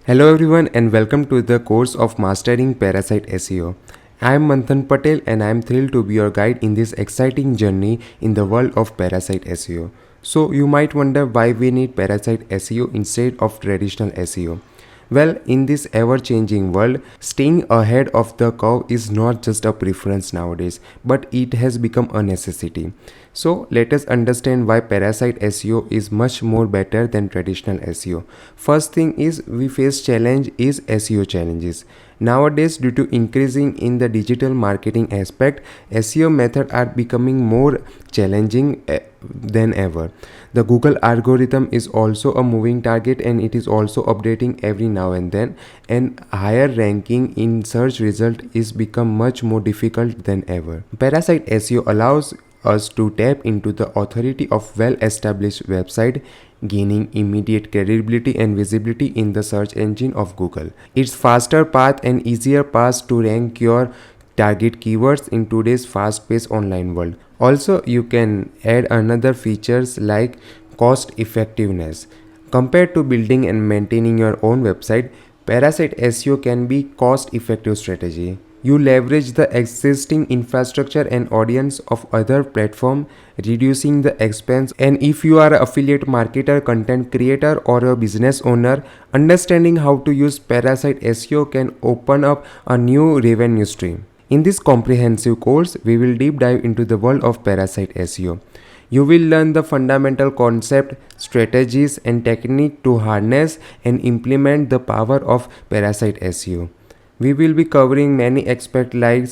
Hello everyone and welcome to the course of Mastering Parasite SEO. I am Manthan Patel and I am thrilled to be your guide in this exciting journey in the world of Parasite SEO. So you might wonder why we need Parasite SEO instead of traditional SEO. Well, in this ever-changing world, staying ahead of the curve is not just a preference nowadays, but it has become a necessity. So let us understand why Parasite SEO is much more better than traditional SEO. First thing is we face challenge is SEO challenges. Nowadays, due to increasing in the digital marketing aspect, SEO methods are becoming more challenging than ever. The Google algorithm is also a moving target and it is also updating every now and then, and higher ranking in search result is become much more difficult than ever. Parasite SEO allows us to tap into the authority of well-established website, gaining immediate credibility and visibility in the search engine of Google. It's faster path and easier path to rank your target keywords in today's fast-paced online world. Also, you can add another features like cost effectiveness. Compared to building and maintaining your own website, Parasite SEO can be cost-effective strategy. You leverage the existing infrastructure and audience of other platforms, reducing the expense. And if you are an affiliate marketer, content creator, or a business owner, understanding how to use Parasite SEO can open up a new revenue stream. In this comprehensive course, we will deep dive into the world of Parasite SEO. You will learn the fundamental concept, strategies, and technique to harness and implement the power of Parasite SEO. We will be covering many aspects like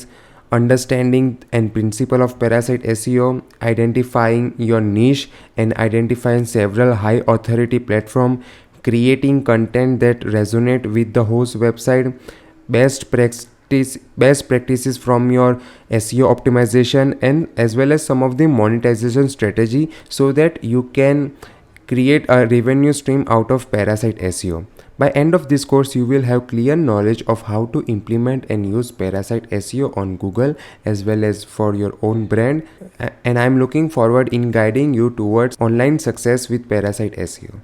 understanding and principle of Parasite SEO, identifying your niche and identifying several high authority platforms, creating content that resonate with the host website, best practices from your SEO optimization, and as well as some of the monetization strategy so that you can create a revenue stream out of Parasite SEO. By end of this course, you will have clear knowledge of how to implement and use Parasite SEO on Google as well as for your own brand. And I am looking forward in guiding you towards online success with Parasite SEO.